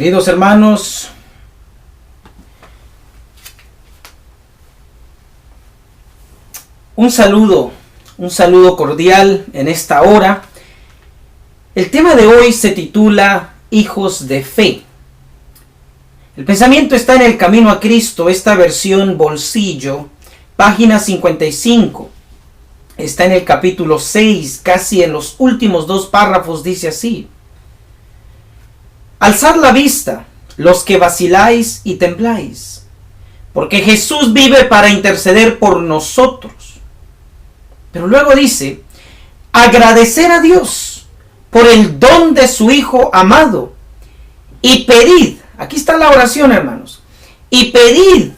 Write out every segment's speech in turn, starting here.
Queridos hermanos, un saludo cordial en esta hora. El tema de hoy se titula Hijos de Fe. El pensamiento está en El Camino a Cristo, esta versión bolsillo, página 55. Está en el capítulo 6, casi en los últimos 2 párrafos, dice así: Alzad la vista, los que vaciláis y tembláis, porque Jesús vive para interceder por nosotros. Pero luego dice, agradecer a Dios por el don de su Hijo amado, y pedid, aquí está la oración, hermanos, y pedid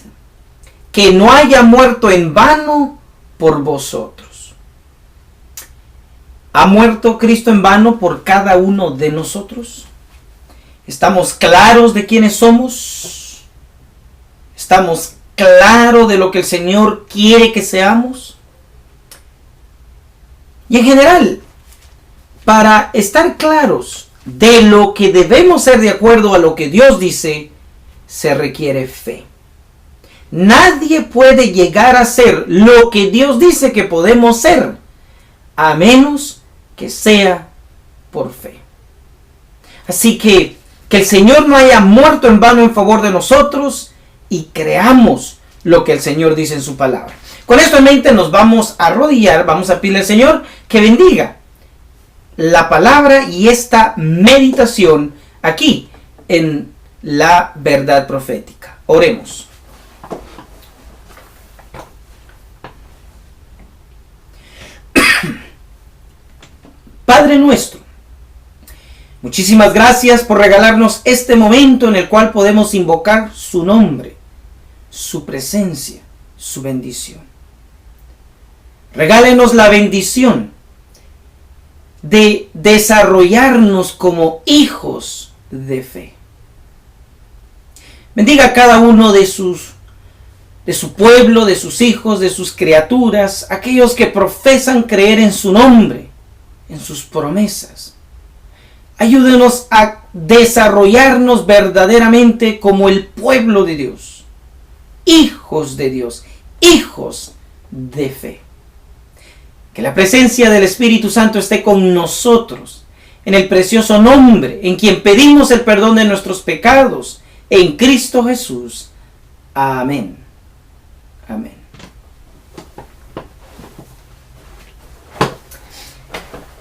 que no haya muerto en vano por vosotros. ¿Ha muerto Cristo en vano por cada uno de nosotros? ¿Estamos claros de quiénes somos? ¿Estamos claros de lo que el Señor quiere que seamos? Y en general, para estar claros de lo que debemos ser de acuerdo a lo que Dios dice, se requiere fe. Nadie puede llegar a ser lo que Dios dice que podemos ser, a menos que sea por fe. Así que el Señor no haya muerto en vano en favor de nosotros y creamos lo que el Señor dice en su palabra. Con esto en mente nos vamos a arrodillar, vamos a pedirle al Señor que bendiga la palabra y esta meditación aquí en la verdad profética. Oremos. Padre nuestro, muchísimas gracias por regalarnos este momento en el cual podemos invocar su nombre, su presencia, su bendición. Regálenos la bendición de desarrollarnos como hijos de fe. Bendiga a cada uno de su pueblo, de sus hijos, de sus criaturas, aquellos que profesan creer en su nombre, en sus promesas. Ayúdenos a desarrollarnos verdaderamente como el pueblo de Dios, hijos de Dios, hijos de fe. Que la presencia del Espíritu Santo esté con nosotros, en el precioso nombre en quien pedimos el perdón de nuestros pecados, en Cristo Jesús. Amén. Amén.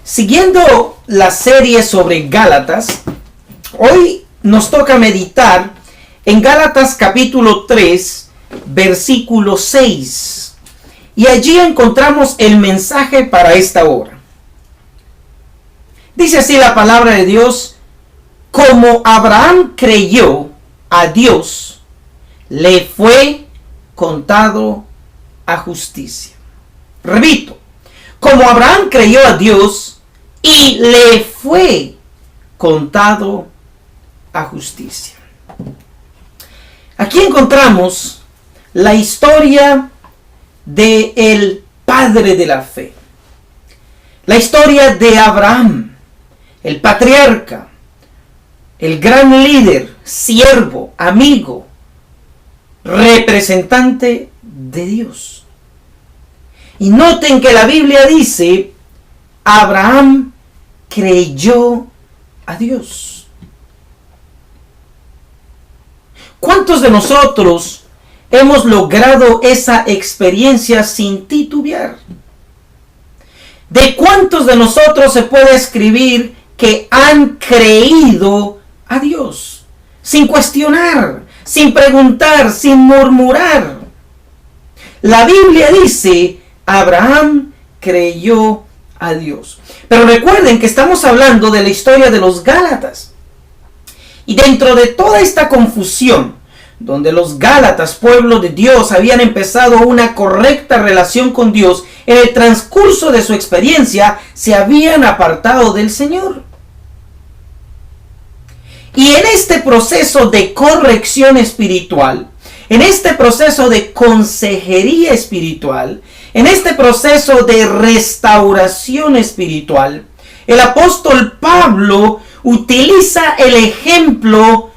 Siguiendo la serie sobre Gálatas, hoy nos toca meditar en Gálatas capítulo 3, versículo 6. Y allí encontramos el mensaje para esta hora. Dice así la palabra de Dios: como Abraham creyó a Dios, le fue contado a justicia. Repito, como Abraham creyó a Dios y le fue contado a justicia. Aquí encontramos la historia de el padre de la fe. La historia de Abraham, el patriarca, el gran líder, siervo, amigo, representante de Dios. Y noten que la Biblia dice, Abraham creyó a Dios. ¿Cuántos de nosotros hemos logrado esa experiencia sin titubear? ¿De cuántos de nosotros se puede escribir que han creído a Dios? Sin cuestionar, sin preguntar, sin murmurar. La Biblia dice, Abraham creyó a Dios. Pero recuerden que estamos hablando de la historia de los Gálatas. Y dentro de toda esta confusión, donde los Gálatas, pueblo de Dios, habían empezado una correcta relación con Dios, en el transcurso de su experiencia se habían apartado del Señor. Y en este proceso de corrección espiritual, en este proceso de consejería espiritual, en este proceso de restauración espiritual, el apóstol Pablo utiliza el ejemplo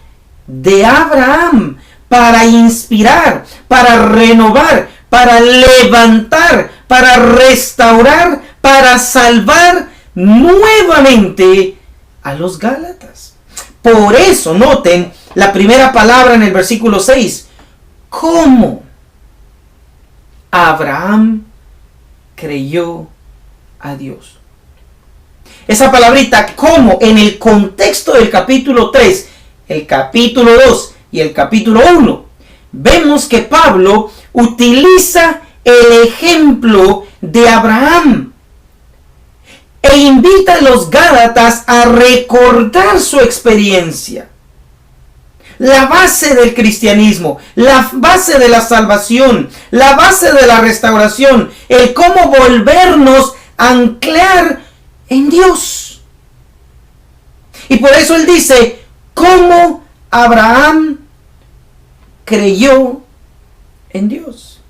de Abraham para inspirar, para renovar, para levantar, para restaurar, para salvar nuevamente a los Gálatas. Por eso noten la primera palabra en el versículo 6. ¿Cómo Abraham creyó a Dios? Esa palabrita "cómo" en el contexto del capítulo 3, el capítulo 2 y el capítulo 1, vemos que Pablo utiliza el ejemplo de Abraham e invita a los Gálatas a recordar su experiencia. La base del cristianismo, la base de la salvación, la base de la restauración, el cómo volvernos a anclar en Dios. Y por eso él dice, ¿cómo Abraham creyó en Dios?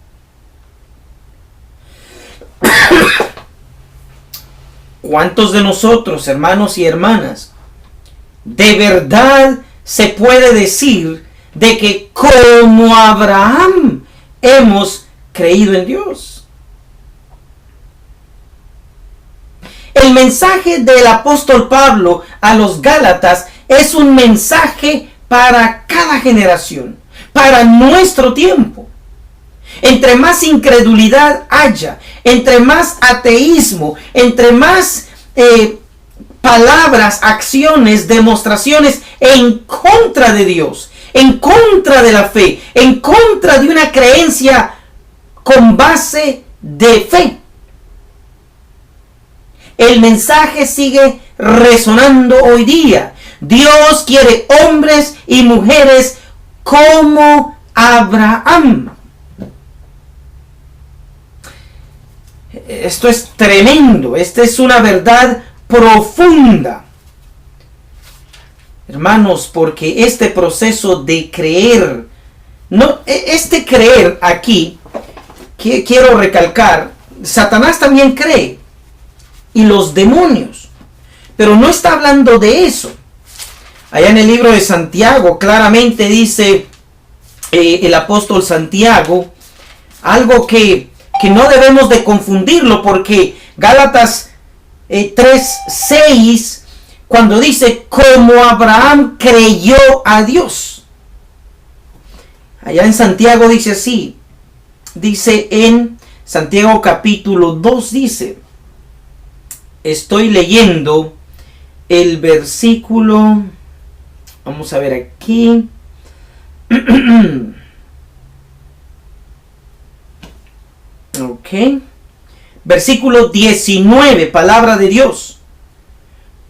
¿Cuántos de nosotros, hermanos y hermanas, de verdad se puede decir de que como Abraham hemos creído en Dios? El mensaje del apóstol Pablo a los Gálatas es un mensaje para cada generación, para nuestro tiempo. Entre más incredulidad haya, entre más ateísmo, entre más palabras, acciones, demostraciones en contra de Dios, en contra de la fe, en contra de una creencia con base de fe, el mensaje sigue resonando hoy día. Dios quiere hombres y mujeres como Abraham. Esto es tremendo, esta es una verdad profunda. Hermanos, porque este proceso de creer, este creer aquí, que quiero recalcar, Satanás también cree, y los demonios, pero no está hablando de eso. Allá en el libro de Santiago claramente dice el apóstol Santiago algo que no debemos de confundirlo, porque Gálatas 3:6, cuando dice como Abraham creyó a Dios, allá en Santiago dice así, dice en Santiago capítulo 2, dice, estoy leyendo el versículo, vamos a ver aquí, ok, versículo 19, palabra de Dios.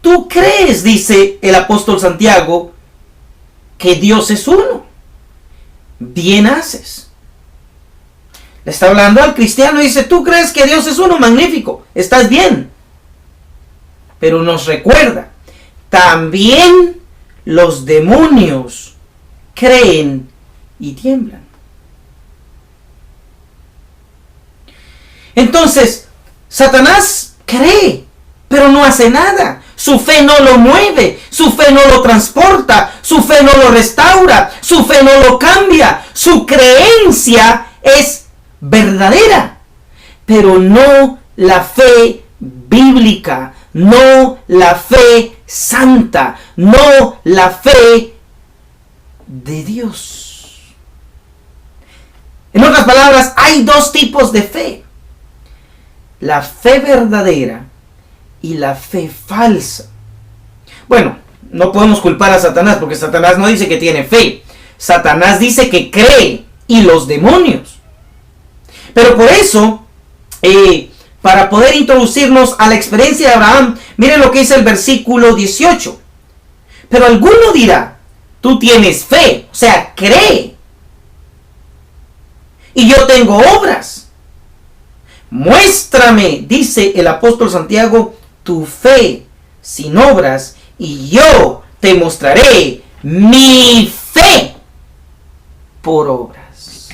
¿Tú crees, dice el apóstol Santiago, que Dios es uno? Bien haces. Le está hablando al cristiano y dice, ¿tú crees que Dios es uno? Magnífico, estás bien. Pero nos recuerda, también los demonios creen y tiemblan. Entonces, Satanás cree, pero no hace nada. Su fe no lo mueve, su fe no lo transporta, su fe no lo restaura, su fe no lo cambia. Su creencia es verdadera, pero no la fe bíblica, no la fe santa, no la fe de Dios. En otras palabras, hay dos tipos de fe: la fe verdadera y la fe falsa. Bueno, no podemos culpar a Satanás, porque Satanás no dice que tiene fe. Satanás dice que cree, y los demonios. Pero por eso, para poder introducirnos a la experiencia de Abraham, miren lo que dice el versículo 18. Pero alguno dirá, tú tienes fe, o sea, cree, y yo tengo obras. Muéstrame, dice el apóstol Santiago, tu fe sin obras, y yo te mostraré mi fe por obras.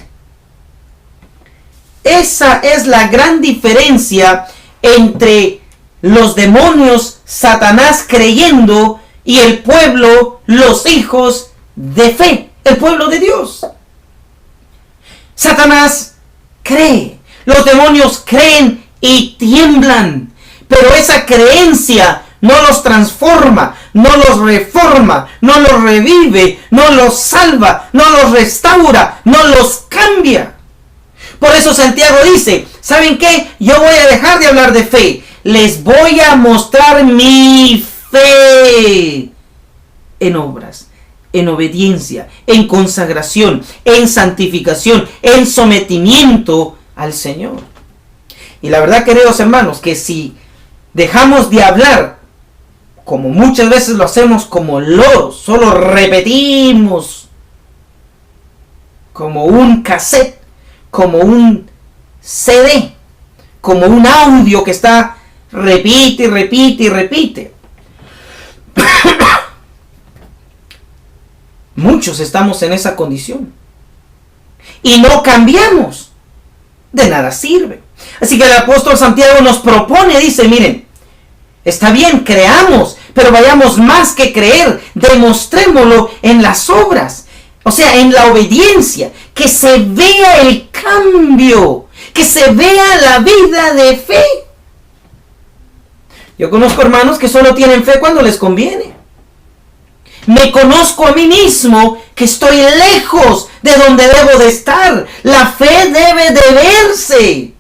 Esa es la gran diferencia entre los demonios, Satanás creyendo, y el pueblo, los hijos de fe, el pueblo de Dios. Satanás cree, los demonios creen y tiemblan, pero esa creencia no los transforma, no los reforma, no los revive, no los salva, no los restaura, no los cambia. Por eso Santiago dice, ¿saben qué? Yo voy a dejar de hablar de fe. Les voy a mostrar mi fe en obras, en obediencia, en consagración, en santificación, en sometimiento al Señor. Y la verdad, queridos hermanos, que si dejamos de hablar, como muchas veces lo hacemos como loros, solo repetimos como un cassette, como un CD, como un audio que está repite y repite y repite. Muchos estamos en esa condición y no cambiamos. De nada sirve. Así que el apóstol Santiago nos propone, dice, miren, está bien, creamos, pero vayamos más que creer, demostrémoslo en las obras, o sea, en la obediencia, que se vea el cambio, que se vea la vida de fe. Yo conozco hermanos que solo tienen fe cuando les conviene. Me conozco a mí mismo que estoy lejos de donde debo de estar. La fe debe de verse,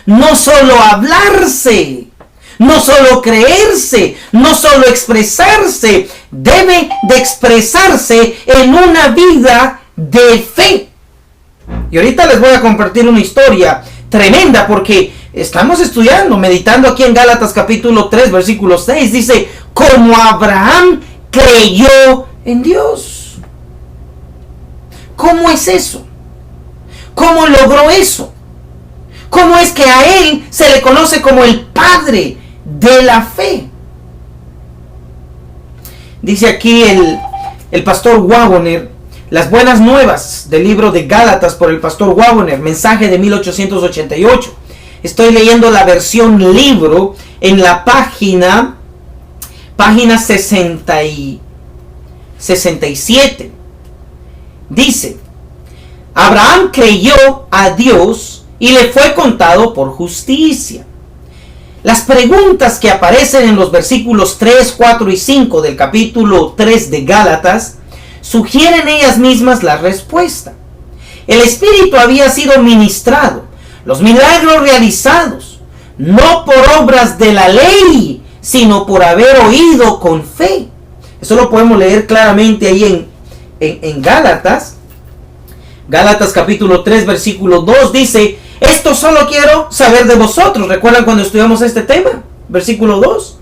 no solo hablarse, no solo creerse, no solo expresarse, debe de expresarse en una vida de fe. Y ahorita les voy a compartir una historia tremenda porque estamos estudiando, meditando aquí en Gálatas capítulo 3, versículo 6, dice, como Abraham creyó en Dios. ¿Cómo es eso? ¿Cómo logró eso? ¿Cómo es que a él se le conoce como el padre de la fe? Dice aquí el pastor Waggoner, las buenas nuevas del libro de Gálatas por el pastor Waggoner, mensaje de 1888. Estoy leyendo la versión libro en la página 67. Dice, Abraham creyó a Dios y le fue contado por justicia. Las preguntas que aparecen en los versículos 3, 4 y 5 del capítulo 3 de Gálatas sugieren ellas mismas la respuesta. El Espíritu había sido ministrado, los milagros realizados, no por obras de la ley, sino por haber oído con fe. Eso lo podemos leer claramente ahí en Gálatas. Gálatas capítulo 3 versículo 2 dice, esto solo quiero saber de vosotros. ¿Recuerdan cuando estudiamos este tema? Versículo 2.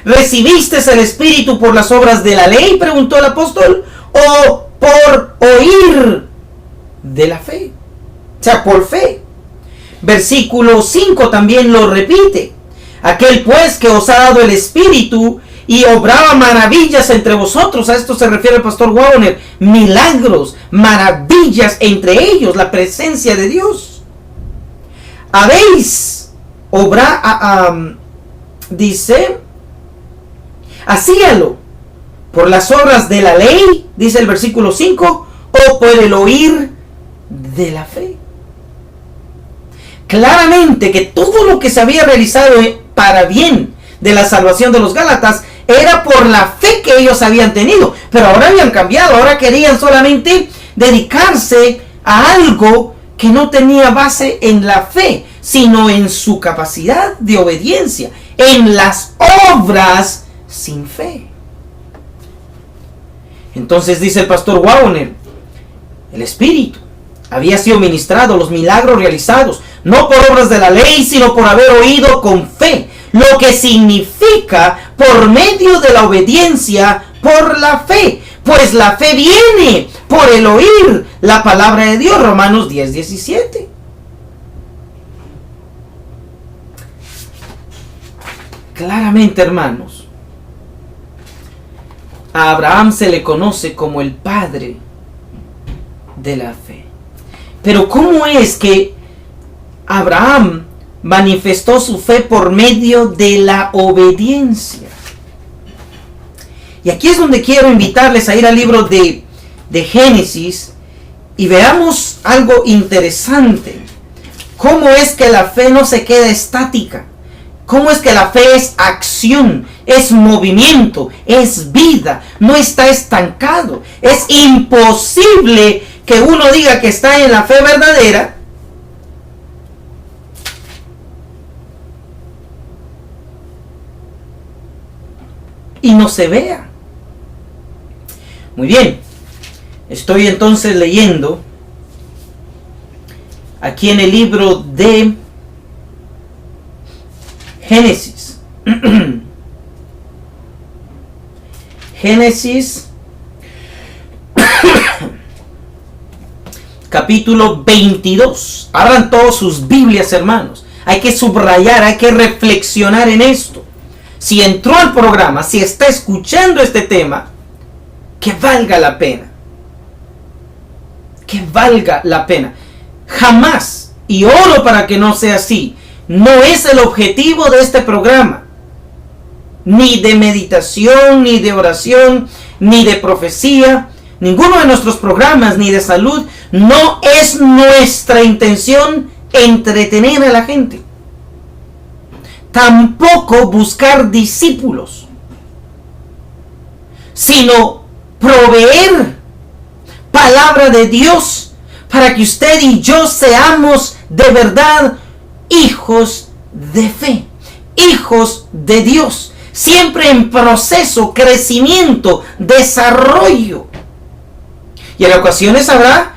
¿Recibisteis el Espíritu por las obras de la ley? Preguntó el apóstol. ¿O por oír de la fe? O sea, por fe. Versículo 5 también lo repite. Aquel pues que os ha dado el Espíritu y obraba maravillas entre vosotros. A esto se refiere el pastor Waggoner. Milagros, maravillas entre ellos, la presencia de Dios. Habéis dice, hacíalo por las obras de la ley, dice el versículo 5, o por el oír de la fe. Claramente que todo lo que se había realizado para bien de la salvación de los Gálatas era por la fe que ellos habían tenido, pero ahora habían cambiado, ahora querían solamente dedicarse a algo que no tenía base en la fe, sino en su capacidad de obediencia, en las obras sin fe. Entonces dice el pastor Waggoner, el Espíritu había sido ministrado, los milagros realizados, no por obras de la ley, sino por haber oído con fe, lo que significa por medio de la obediencia por la fe, pues la fe viene por el oír la palabra de Dios, Romanos 10:17. Claramente, hermanos, a Abraham se le conoce como el padre de la fe. Pero ¿cómo es que Abraham manifestó su fe por medio de la obediencia? Y aquí es donde quiero invitarles a ir al libro de de Génesis y veamos algo interesante. ¿Cómo es que la fe no se queda estática? ¿Cómo es que la fe es acción, es movimiento, es vida, no está estancado? Es imposible que uno diga que está en la fe verdadera y no se vea. Muy bien, estoy entonces leyendo aquí en el libro de Génesis. Génesis capítulo 22. Abran todos sus Biblias, hermanos. Hay que subrayar, hay que reflexionar en esto. Si entró al programa, si está escuchando este tema, que valga la pena. Que valga la pena. Jamás, y oro para que no sea así, no es el objetivo de este programa, ni de meditación, ni de oración, ni de profecía. Ninguno de nuestros programas, ni de salud, no es nuestra intención entretener a la gente. Tampoco buscar discípulos, sino proveer palabra de Dios para que usted y yo seamos de verdad hijos de fe, hijos de Dios, siempre en proceso, crecimiento, desarrollo. Y en ocasiones habrá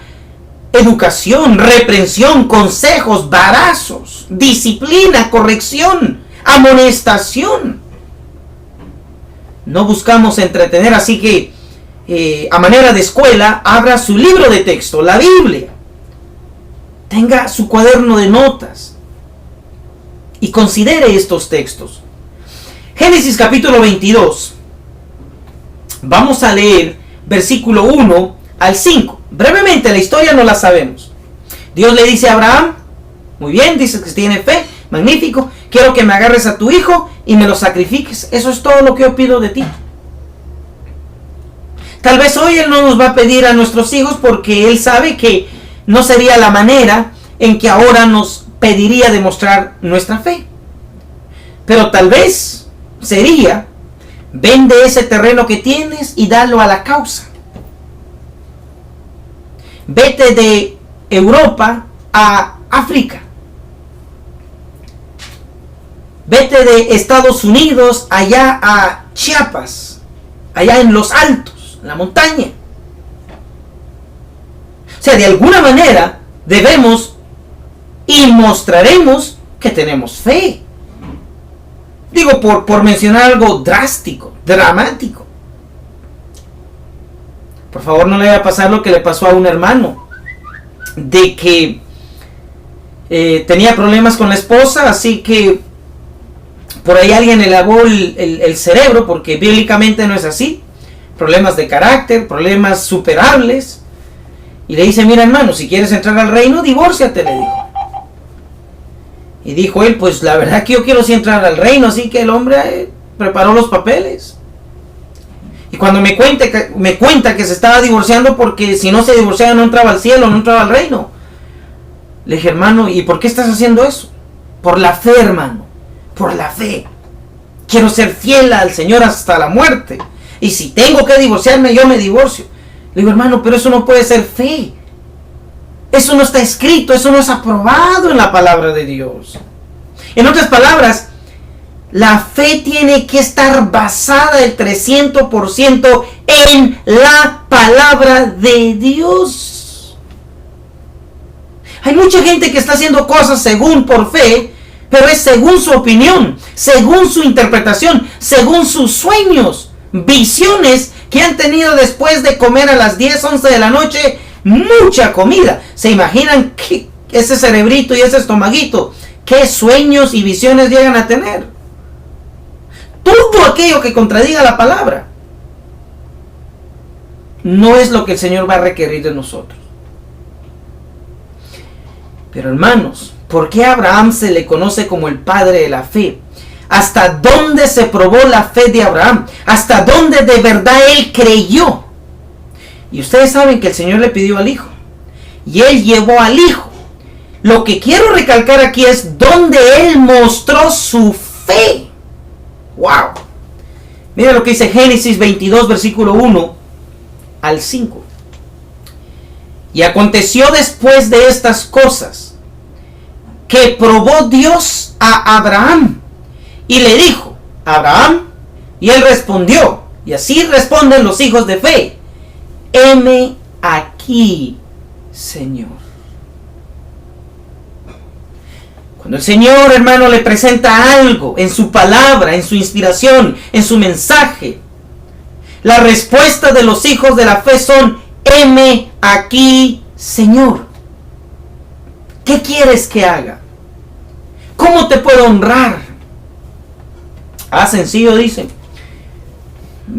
educación, reprensión, consejos, varazos, disciplina, corrección, amonestación. No buscamos entretener, así que a manera de escuela, abra su libro de texto, la Biblia. Tenga su cuaderno de notas y considere estos textos. Génesis capítulo 22. Vamos a leer versículo 1 al 5. Brevemente, la historia no la sabemos. Dios le dice a Abraham, muy bien, dices que tiene fe, magnífico, quiero que me agarres a tu hijo y me lo sacrifiques. Eso es todo lo que yo pido de ti. Tal vez hoy Él no nos va a pedir a nuestros hijos porque Él sabe que no sería la manera en que ahora nos pediría demostrar nuestra fe. Pero tal vez sería, vende ese terreno que tienes y dalo a la causa. Vete de Europa a África. Vete de Estados Unidos allá a Chiapas, allá en los altos, en la montaña. O sea, de alguna manera debemos y mostraremos que tenemos fe. Digo, por mencionar algo drástico, dramático. Por favor, no le vaya a pasar lo que le pasó a un hermano, de que tenía problemas con la esposa, así que por ahí alguien le lavó el cerebro, porque bíblicamente no es así. Problemas de carácter, problemas superables. Y le dice, mira hermano, si quieres entrar al reino, divórciate, le dijo. Y dijo él, pues la verdad que yo quiero sí entrar al reino, así que el hombre preparó los papeles. Y cuando me cuenta que se estaba divorciando porque si no se divorciaba no entraba al cielo, no entraba al reino. Le dije, hermano, ¿y por qué estás haciendo eso? Por la fe, hermano, por la fe. Quiero ser fiel al Señor hasta la muerte. Y si tengo que divorciarme, yo me divorcio. Le digo, hermano, pero eso no puede ser fe. Eso no está escrito, eso no es aprobado en la palabra de Dios. En otras palabras, la fe tiene que estar basada el 300% en la palabra de Dios. Hay mucha gente que está haciendo cosas según por fe, pero es según su opinión, según su interpretación, según sus sueños, visiones que han tenido después de comer a las 10, 11 de la noche mucha comida. ¿Se imaginan que ese cerebrito y ese estomaguito, qué sueños y visiones llegan a tener? Todo aquello que contradiga la palabra no es lo que el Señor va a requerir de nosotros. Pero hermanos, ¿por qué a Abraham se le conoce como el padre de la fe? ¿Hasta dónde se probó la fe de Abraham? ¿Hasta dónde de verdad él creyó? Y ustedes saben que el Señor le pidió al Hijo. Y Él llevó al Hijo. Lo que quiero recalcar aquí es donde Él mostró su fe. ¡Wow! Mira lo que dice Génesis 22, versículo 1 al 5. Y aconteció después de estas cosas que probó Dios a Abraham y le dijo: Abraham, y él respondió, y así responden los hijos de fe: heme aquí, Señor. Cuando el Señor, hermano, le presenta algo en su palabra, en su inspiración, en su mensaje, la respuesta de los hijos de la fe son: heme aquí, Señor. ¿Qué quieres que haga? ¿Cómo te puedo honrar? Sencillo, dice.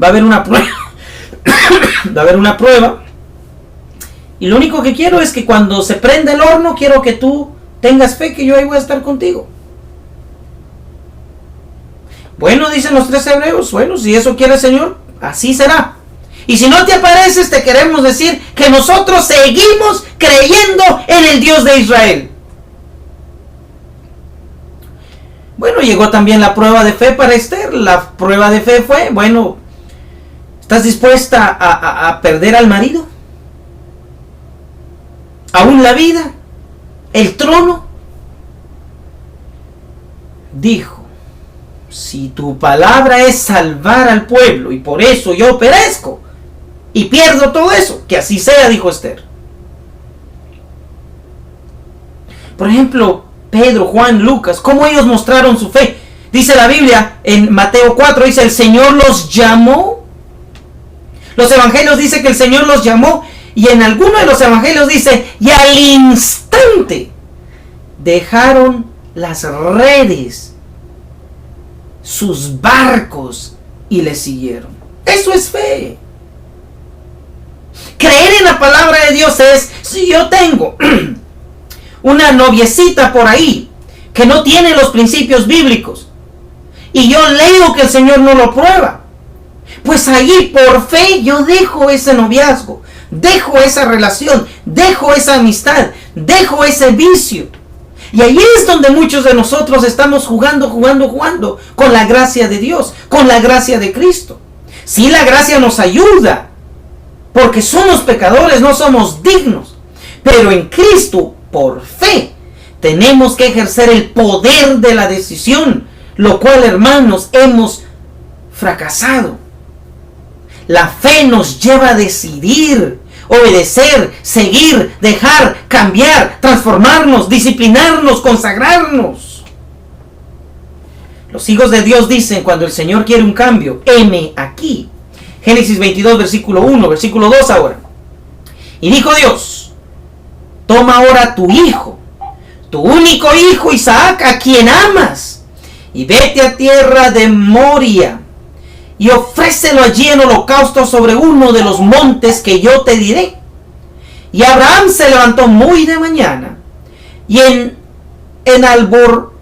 Va a haber una prueba. Va a haber una prueba. Y lo único que quiero es que cuando se prenda el horno, quiero que tú tengas fe que yo ahí voy a estar contigo. Bueno, dicen los 3 hebreos, bueno, si eso quiere el Señor, así será. Y si no te apareces, te queremos decir que nosotros seguimos creyendo en el Dios de Israel. Bueno, llegó también la prueba de fe para Esther. La prueba de fe fue, bueno, ¿estás dispuesta a perder al marido? ¿Aún la vida? ¿El trono? Dijo: si tu palabra es salvar al pueblo y por eso yo perezco y pierdo todo eso, que así sea, dijo Esther. Por ejemplo, Pedro, Juan, Lucas, ¿cómo ellos mostraron su fe? Dice la Biblia en Mateo 4, dice: el Señor los llamó. Los evangelios dicen que el Señor los llamó, y en alguno de los evangelios dice: y al instante dejaron las redes, sus barcos, y le siguieron. Eso es fe. Creer en la palabra de Dios es: si yo tengo una noviecita por ahí que no tiene los principios bíblicos y yo leo que el Señor no lo prueba, pues allí por fe yo dejo ese noviazgo, dejo esa relación, dejo esa amistad, dejo ese vicio. Y ahí es donde muchos de nosotros estamos jugando con la gracia de Dios, con la gracia de Cristo. Sí, la gracia nos ayuda, porque somos pecadores, no somos dignos. Pero en Cristo, por fe, tenemos que ejercer el poder de la decisión, lo cual, hermanos, hemos fracasado. La fe nos lleva a decidir, obedecer, seguir, dejar, cambiar, transformarnos, disciplinarnos, consagrarnos. Los hijos de Dios dicen cuando el Señor quiere un cambio: heme aquí. Génesis 22, versículo 1, versículo 2 ahora. Y dijo Dios: toma ahora tu hijo, tu único hijo Isaac, a quien amas, y vete a tierra de Moria, y ofrécelo allí en holocausto sobre uno de los montes que yo te diré. Y Abraham se levantó muy de mañana, y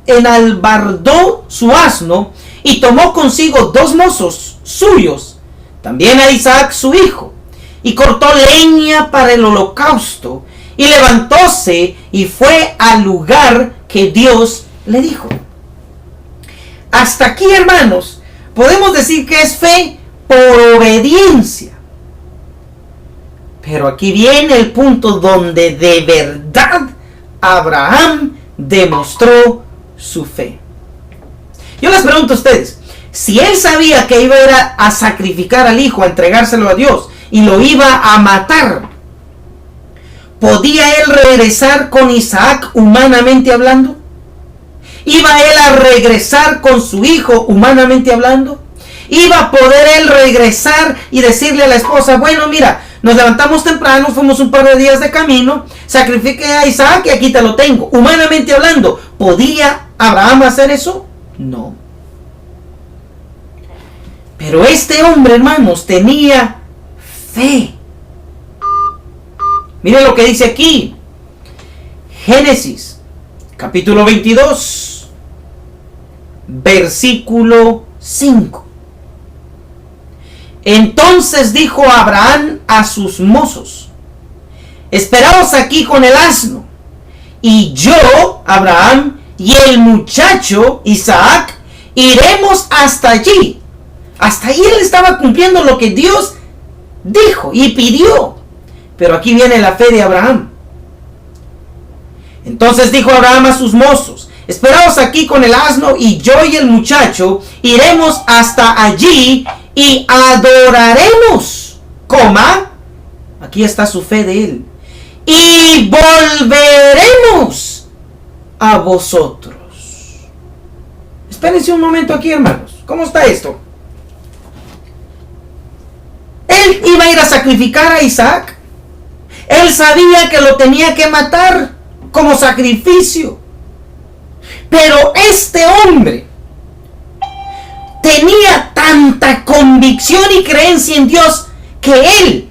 enalbardó su asno, y tomó consigo 2 mozos suyos, también a Isaac su hijo, y cortó leña para el holocausto, y levantóse y fue al lugar que Dios le dijo. Hasta aquí, hermanos, podemos decir que es fe por obediencia. Pero aquí viene el punto donde de verdad Abraham demostró su fe. Yo les pregunto a ustedes, si él sabía que iba a ir a sacrificar al hijo, a entregárselo a Dios, y lo iba a matar, ¿podía él regresar con Isaac humanamente hablando? ¿Iba él a regresar con su hijo humanamente hablando? ¿Iba a poder él regresar y decirle a la esposa: bueno, mira, nos levantamos temprano, fuimos un par de días de camino, sacrifiqué a Isaac y aquí te lo tengo? Humanamente hablando, ¿podía Abraham hacer eso? No. Pero este hombre, hermanos, tenía fe. Miren lo que dice aquí. Génesis, capítulo 22, versículo 5. Entonces dijo Abraham a sus mozos: esperaos aquí con el asno, y yo, Abraham, y el muchacho Isaac iremos hasta allí. Hasta ahí él estaba cumpliendo lo que Dios dijo y pidió. Pero aquí viene la fe de Abraham. Entonces dijo Abraham a sus mozos: esperaos aquí con el asno, y yo y el muchacho iremos hasta allí y adoraremos, aquí está su fe de él, y volveremos a vosotros. Espérense un momento aquí, hermanos. ¿Cómo está esto? Él iba a ir a sacrificar a Isaac. Él sabía que lo tenía que matar como sacrificio. Pero este hombre tenía tanta convicción y creencia en Dios que él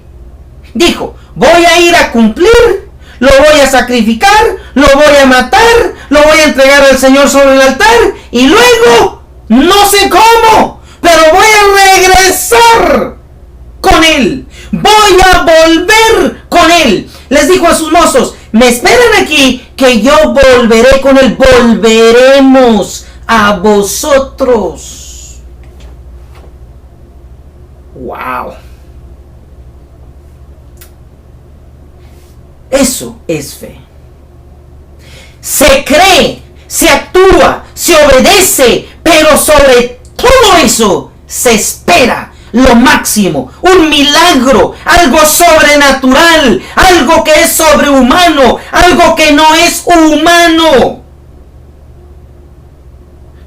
dijo: voy a ir a cumplir, lo voy a sacrificar, lo voy a matar, lo voy a entregar al Señor sobre el altar, y luego, no sé cómo, pero voy a regresar con él, voy a volver con él. Les dijo a sus mozos: me esperan aquí, que yo volveré con él, volveremos a vosotros. Wow. Eso es fe. Se cree, se actúa, se obedece, pero sobre todo eso se espera lo máximo, un milagro, algo sobrenatural, algo que es sobrehumano, algo que no es humano.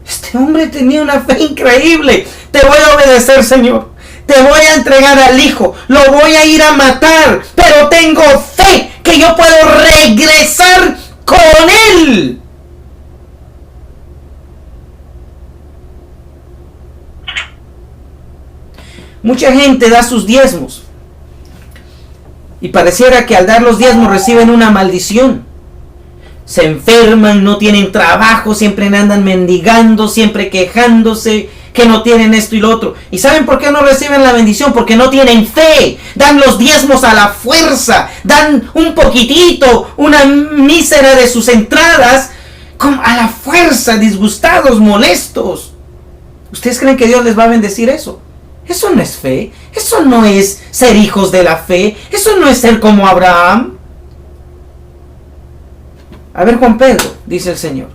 Este hombre tenía una fe increíble. Te voy a obedecer, Señor. Te voy a entregar al hijo. Lo voy a ir a matar. Pero tengo fe que yo puedo regresar con él. Mucha gente da sus diezmos. Y pareciera que al dar los diezmos reciben una maldición. Se enferman, no tienen trabajo, siempre andan mendigando, siempre quejándose que no tienen esto y lo otro. ¿Y saben por qué no reciben la bendición? Porque no tienen fe. Dan los diezmos a la fuerza. Dan un poquitito, una mísera de sus entradas, a la fuerza, disgustados, molestos. ¿Ustedes creen que Dios les va a bendecir eso? Eso no es fe. Eso no es ser hijos de la fe. Eso no es ser como Abraham. A ver, Juan Pedro, dice el Señor,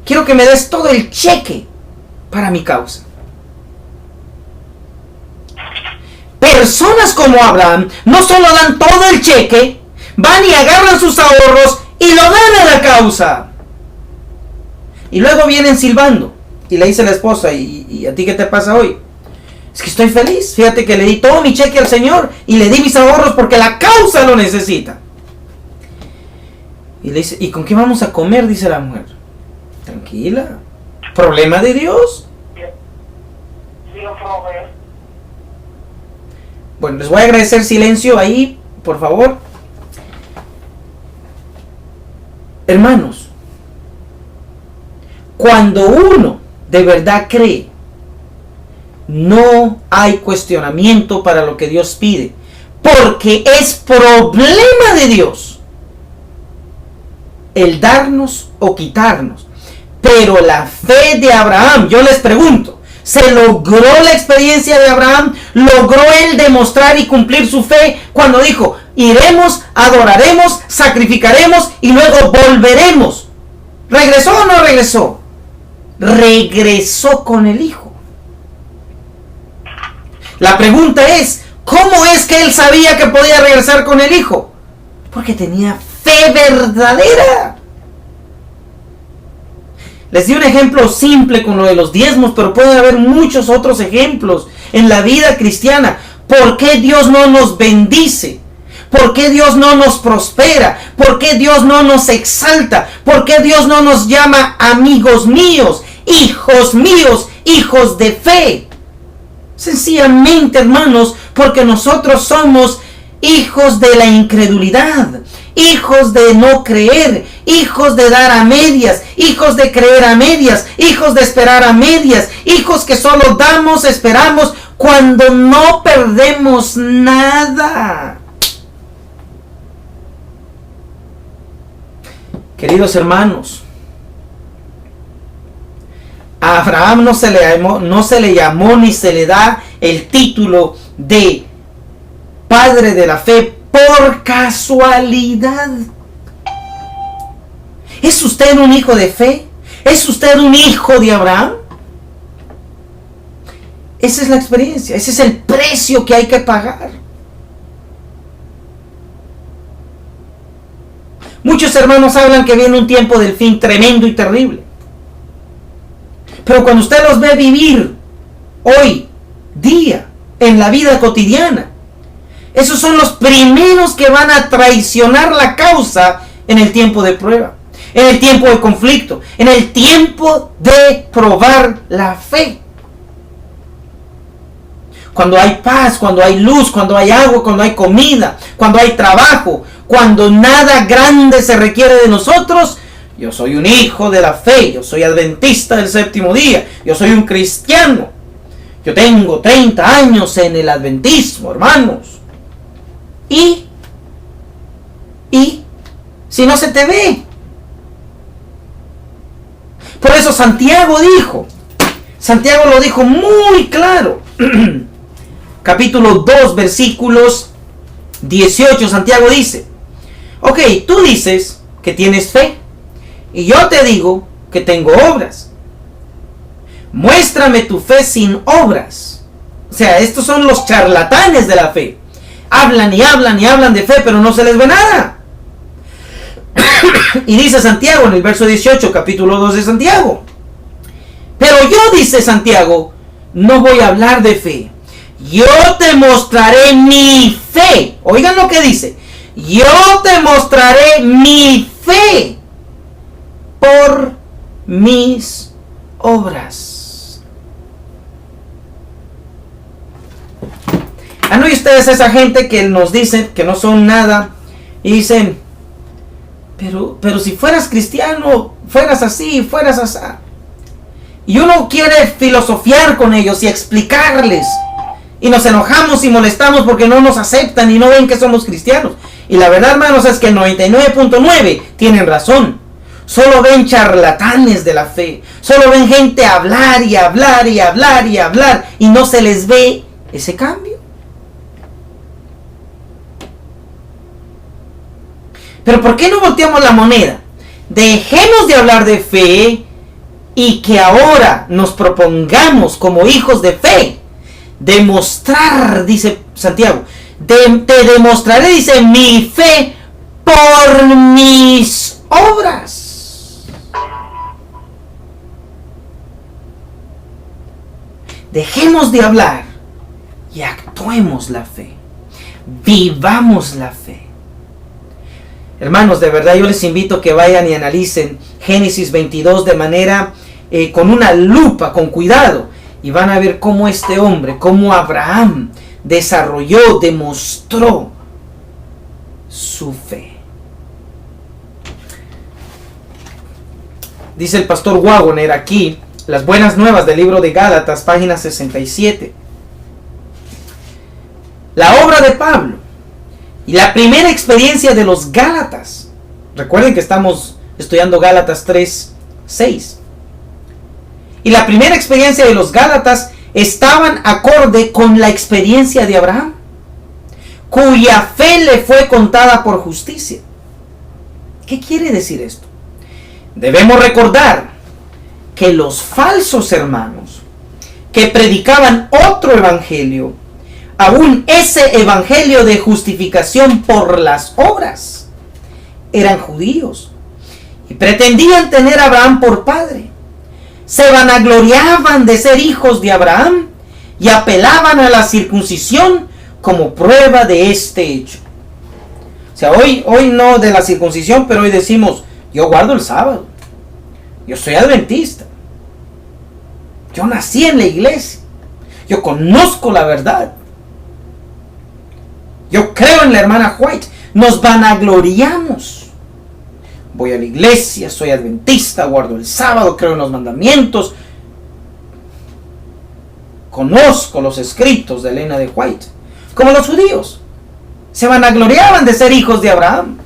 quiero que me des todo el cheque para mi causa. Personas como Abraham no solo dan todo el cheque, van y agarran sus ahorros y lo dan a la causa. Y luego vienen silbando. Y le dice la esposa: ¿Y a ti qué te pasa hoy? Es que estoy feliz. Fíjate que le di todo mi cheque al Señor y le di mis ahorros porque la causa lo necesita. Y le dice: ¿y con qué vamos a comer? Dice la mujer. Tranquila. ¿Problema de Dios? Bueno, les voy a agradecer silencio ahí, por favor. Hermanos, cuando uno de verdad cree, no hay cuestionamiento para lo que Dios pide, porque es problema de Dios el darnos o quitarnos. Pero la fe de Abraham, yo les pregunto, ¿se logró la experiencia de Abraham? ¿Logró él demostrar y cumplir su fe cuando dijo: iremos, adoraremos, sacrificaremos y luego volveremos? ¿Regresó o no regresó? Regresó con el hijo. La pregunta es: ¿cómo es que él sabía que podía regresar con el hijo? Porque tenía fe verdadera. Les di un ejemplo simple con lo de los diezmos, pero puede haber muchos otros ejemplos en la vida cristiana. ¿Por qué Dios no nos bendice? ¿Por qué Dios no nos prospera? ¿Por qué Dios no nos exalta? ¿Por qué Dios no nos llama amigos míos, hijos de fe? Sencillamente, hermanos, porque nosotros somos hijos de la incredulidad, hijos de no creer, hijos de dar a medias, hijos de creer a medias, hijos de esperar a medias, hijos que solo damos, esperamos cuando no perdemos nada. Queridos hermanos, a Abraham no se le llamó ni se le da el título de padre de la fe por casualidad. ¿Es usted un hijo de fe? ¿Es usted un hijo de Abraham? Esa es la experiencia, ese es el precio que hay que pagar. Muchos hermanos hablan que viene un tiempo del fin tremendo y terrible. Pero cuando usted los ve vivir hoy, día, en la vida cotidiana, esos son los primeros que van a traicionar la causa en el tiempo de prueba, en el tiempo de conflicto, en el tiempo de probar la fe. Cuando hay paz, cuando hay luz, cuando hay agua, cuando hay comida, cuando hay trabajo, cuando nada grande se requiere de nosotros, yo soy un hijo de la fe, yo soy adventista del séptimo día, yo soy un cristiano. Yo tengo 30 años en el adventismo, hermanos. Y si no se te ve. Por eso Santiago lo dijo muy claro. Capítulo 2, versículos 18, Santiago dice, ok, tú dices que tienes fe, y yo te digo que tengo obras. Muéstrame tu fe sin obras. O sea, estos son los charlatanes de la fe. Hablan y hablan y hablan de fe, pero no se les ve nada. Y dice Santiago en el verso 18, capítulo 2 de Santiago, pero yo, dice Santiago, no voy a hablar de fe. Yo te mostraré mi fe. Oigan lo que dice. Yo te mostraré mi fe por mis obras. ¿Han oído ustedes esa gente que nos dice que no son nada? Y dicen, pero si fueras cristiano, fueras así, fueras así. Y uno quiere filosofiar con ellos y explicarles. Y nos enojamos y molestamos porque no nos aceptan y no ven que somos cristianos. Y la verdad, hermanos, es que el 99.9 tienen razón. Solo ven charlatanes de la fe. Solo ven gente hablar y hablar y hablar y hablar. Y no se les ve ese cambio. Pero ¿por qué no volteamos la moneda? Dejemos de hablar de fe y que ahora nos propongamos como hijos de fe demostrar, dice Santiago, te demostraré, dice, mi fe por mis obras. Dejemos de hablar y actuemos la fe. Vivamos la fe. Hermanos, de verdad yo les invito a que vayan y analicen Génesis 22 de manera, con una lupa, con cuidado. Y van a ver cómo este hombre, cómo Abraham desarrolló, demostró su fe. Dice el pastor Waggoner aquí, las buenas nuevas del libro de Gálatas, página 67. La obra de Pablo y la primera experiencia de los Gálatas. Recuerden que estamos estudiando Gálatas 3:6. Y la primera experiencia de los Gálatas estaban acorde con la experiencia de Abraham, cuya fe le fue contada por justicia. ¿Qué quiere decir esto? Debemos recordar que los falsos hermanos que predicaban otro evangelio, aún ese evangelio de justificación por las obras, eran judíos y pretendían tener a Abraham por padre. Se vanagloriaban de ser hijos de Abraham y apelaban a la circuncisión como prueba de este hecho. O sea, hoy no de la circuncisión, pero hoy decimos, yo guardo el sábado, yo soy adventista, yo nací en la iglesia, yo conozco la verdad, yo creo en la hermana White. Nos vanagloriamos. Voy a la iglesia, soy adventista, guardo el sábado, creo en los mandamientos. Conozco los escritos de Elena de White. Como los judíos, se vanagloriaban de ser hijos de Abraham.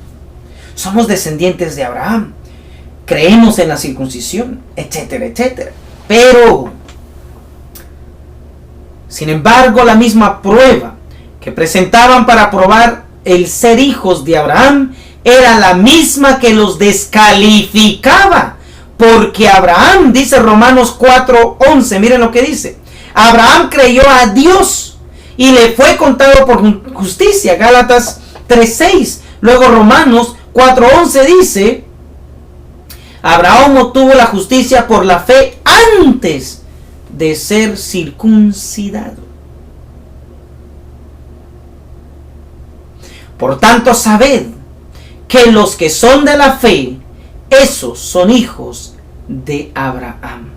Somos descendientes de Abraham. Creemos en la circuncisión, etcétera, etcétera. Pero, sin embargo, la misma prueba que presentaban para probar el ser hijos de Abraham era la misma que los descalificaba. Porque Abraham, dice Romanos 4:11, miren lo que dice. Abraham creyó a Dios y le fue contado por justicia. Gálatas 3:6. Luego Romanos 4:11 dice, Abraham obtuvo la justicia por la fe antes de ser circuncidado. Por tanto, sabed que los que son de la fe, esos son hijos de Abraham.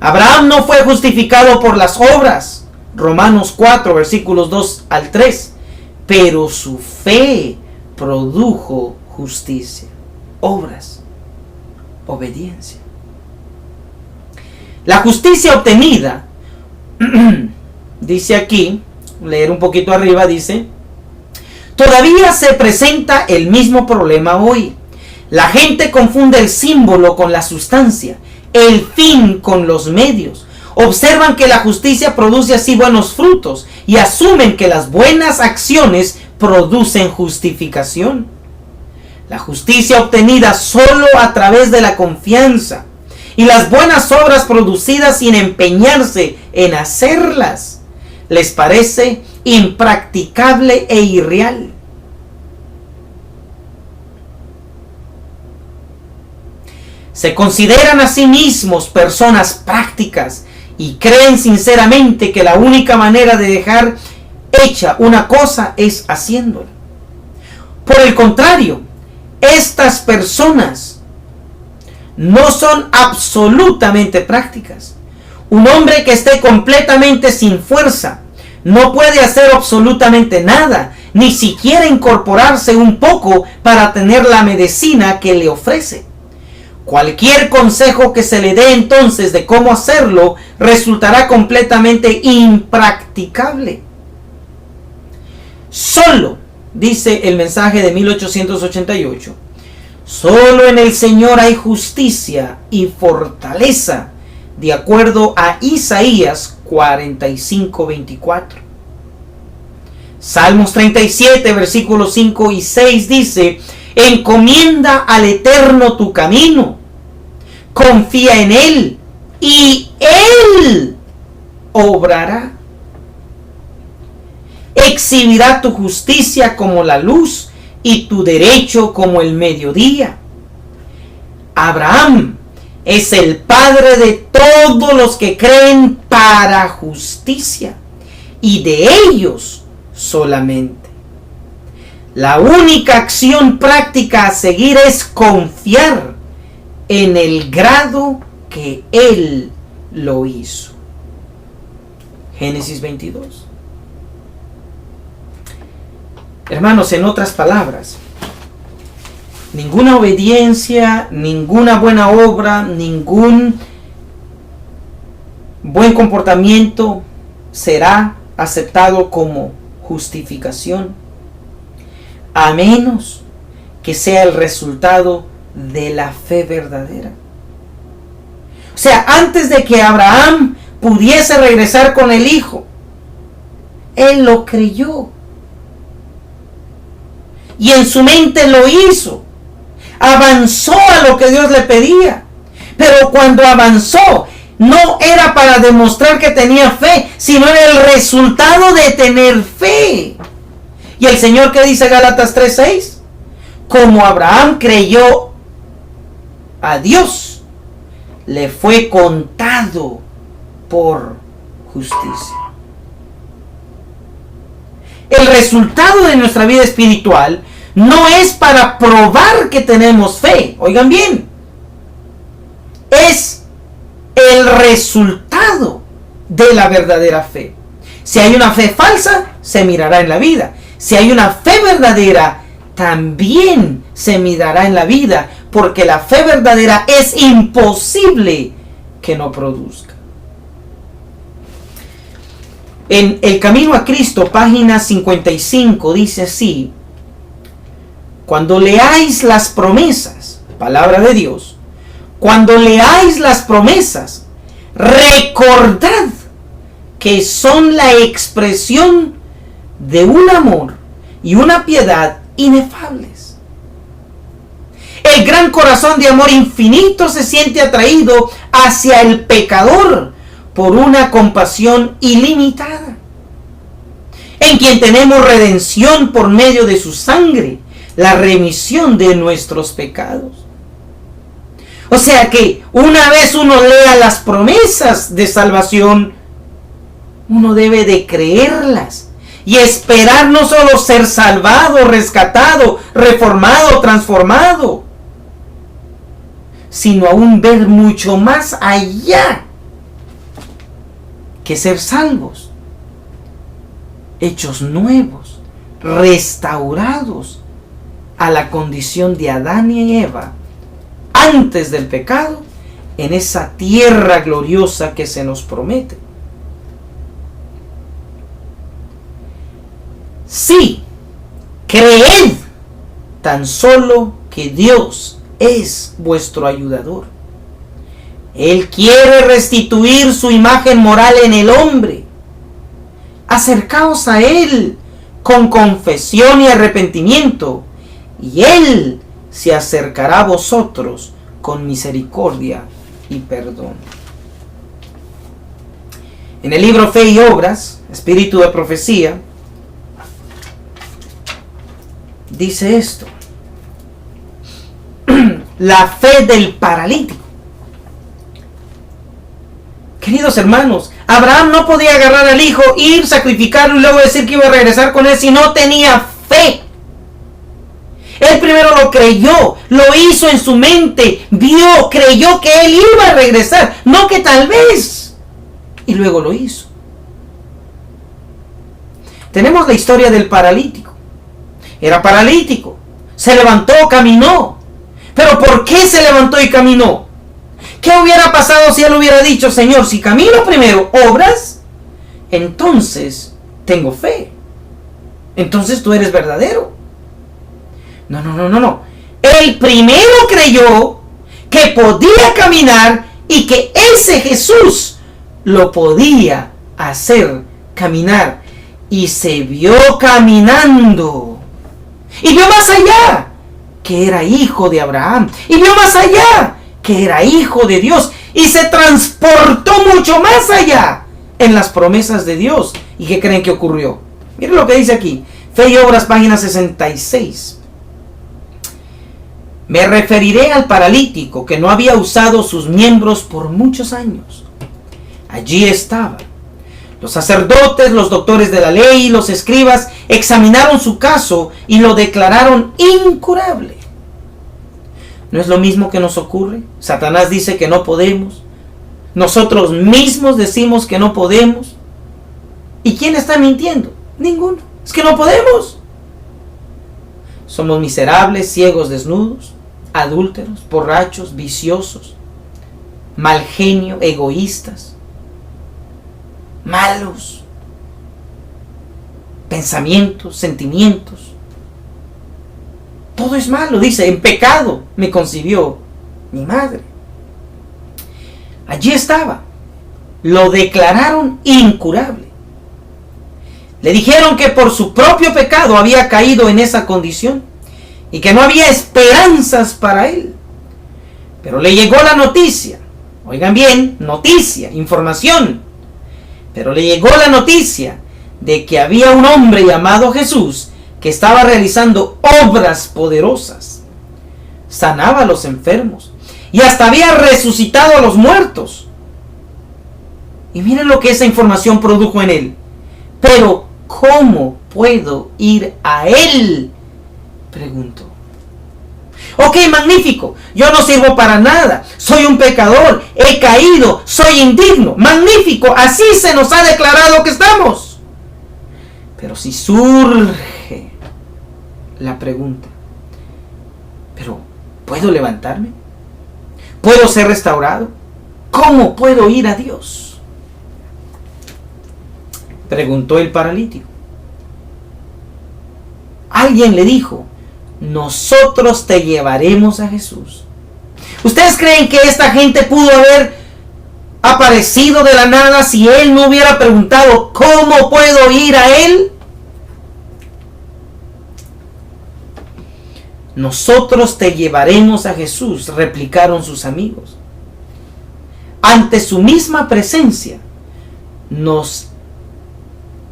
Abraham no fue justificado por las obras, Romanos 4, versículos 2 al 3, pero su fe produjo justicia, obras, obediencia. La justicia obtenida, dice aquí, leer un poquito arriba, dice, todavía se presenta el mismo problema hoy. La gente confunde el símbolo con la sustancia, el fin con los medios. Observan que la justicia produce así buenos frutos y asumen que las buenas acciones producen justificación. La justicia obtenida solo a través de la confianza y las buenas obras producidas sin empeñarse en hacerlas les parece impracticable e irreal. Se consideran a sí mismos personas prácticas y creen sinceramente que la única manera de dejar hecha una cosa es haciéndola. Por el contrario, estas personas no son absolutamente prácticas. Un hombre que esté completamente sin fuerza no puede hacer absolutamente nada, ni siquiera incorporarse un poco para tener la medicina que le ofrece. Cualquier consejo que se le dé entonces de cómo hacerlo resultará completamente impracticable. Solo, dice el mensaje de 1888, solo en el Señor hay justicia y fortaleza, de acuerdo a Isaías 45:24. Salmos 37, versículos 5 y 6 dice, encomienda al Eterno tu camino, confía en Él y Él obrará. Exhibirá tu justicia como la luz y tu derecho como el mediodía. Abraham es el padre de todos los que creen para justicia y de ellos solamente. La única acción práctica a seguir es confiar en el grado que Él lo hizo. Génesis 22. Hermanos, en otras palabras, ninguna obediencia, ninguna buena obra, ningún buen comportamiento será aceptado como justificación, a menos que sea el resultado de la fe verdadera. O sea, antes de que Abraham pudiese regresar con el hijo, él lo creyó. Y en su mente lo hizo. Avanzó a lo que Dios le pedía. Pero cuando avanzó, no era para demostrar que tenía fe, sino era el resultado de tener fe. Y el Señor, ¿qué dice Gálatas 3:6? Como Abraham creyó a Dios, le fue contado por justicia. El resultado de nuestra vida espiritual no es para probar que tenemos fe. Oigan bien. Es el resultado de la verdadera fe. Si hay una fe falsa, se mirará en la vida. Si hay una fe verdadera, también se mirará en la vida, porque la fe verdadera es imposible que no produzca. En El Camino a Cristo, página 55, dice así: cuando leáis las promesas, palabra de Dios, cuando leáis las promesas, recordad que son la expresión de un amor y una piedad inefables. El gran corazón de amor infinito se siente atraído hacia el pecador por una compasión ilimitada, en quien tenemos redención por medio de su sangre, la remisión de nuestros pecados. O sea que una vez uno lea las promesas de salvación, uno debe de creerlas y esperar no solo ser salvado, rescatado, reformado, transformado, sino aún ver mucho más allá que ser salvos, hechos nuevos, restaurados a la condición de Adán y Eva antes del pecado, en esa tierra gloriosa que se nos promete. Sí, creed tan solo que Dios es vuestro ayudador. Él quiere restituir su imagen moral en el hombre. Acercaos a Él con confesión y arrepentimiento, y Él se acercará a vosotros con misericordia y perdón. En el libro Fe y Obras, Espíritu de Profecía, dice esto: la fe del paralítico. Queridos hermanos, Abraham no podía agarrar al hijo, ir, sacrificarlo y luego decir que iba a regresar con él si no tenía fe. Él primero lo creyó, lo hizo en su mente, vio, creyó que él iba a regresar, no que tal vez, y luego lo hizo. Tenemos la historia del paralítico. Era paralítico, se levantó, caminó. Pero ¿por qué se levantó y caminó? ¿Qué hubiera pasado si él hubiera dicho: Señor, si camino primero, obras, entonces tengo fe, entonces tú eres verdadero? No. Él primero creyó que podía caminar y que ese Jesús lo podía hacer caminar. Y se vio caminando. Y vio más allá, que era hijo de Abraham. Y vio más allá, que era hijo de Dios. Y se transportó mucho más allá en las promesas de Dios. ¿Y qué creen que ocurrió? Miren lo que dice aquí. Fe y Obras, página 66. Me referiré al paralítico que no había usado sus miembros por muchos años. Allí estaba. Los sacerdotes, los doctores de la ley y los escribas examinaron su caso y lo declararon incurable. ¿No es lo mismo que nos ocurre? Satanás dice que no podemos. Nosotros mismos decimos que no podemos. ¿Y quién está mintiendo? Ninguno. Es que no podemos. Somos miserables, ciegos, desnudos, adúlteros, borrachos, viciosos, mal genio, egoístas, malos pensamientos, sentimientos. Todo es malo, dice: en pecado me concibió mi madre. Allí estaba. Lo declararon incurable. Le dijeron que por su propio pecado había caído en esa condición y que no había esperanzas para él. Pero le llegó la noticia. Oigan bien, noticia, información. Pero le llegó la noticia de que había un hombre llamado Jesús que estaba realizando obras poderosas. Sanaba a los enfermos y hasta había resucitado a los muertos. Y miren lo que esa información produjo en él. Pero ¿cómo puedo ir a él?, preguntó. Ok, magnífico. Yo no sirvo para nada. Soy un pecador. He caído. Soy indigno. Magnífico. Así se nos ha declarado que estamos. Pero si surge la pregunta: ¿pero puedo levantarme? ¿Puedo ser restaurado? ¿Cómo puedo ir a Dios? Preguntó el paralítico. Alguien le dijo, nosotros te llevaremos a Jesús. ¿Ustedes creen que esta gente pudo haber aparecido de la nada si él no hubiera preguntado, ¿cómo puedo ir a él? Nosotros te llevaremos a Jesús, replicaron sus amigos. Ante su misma presencia, nos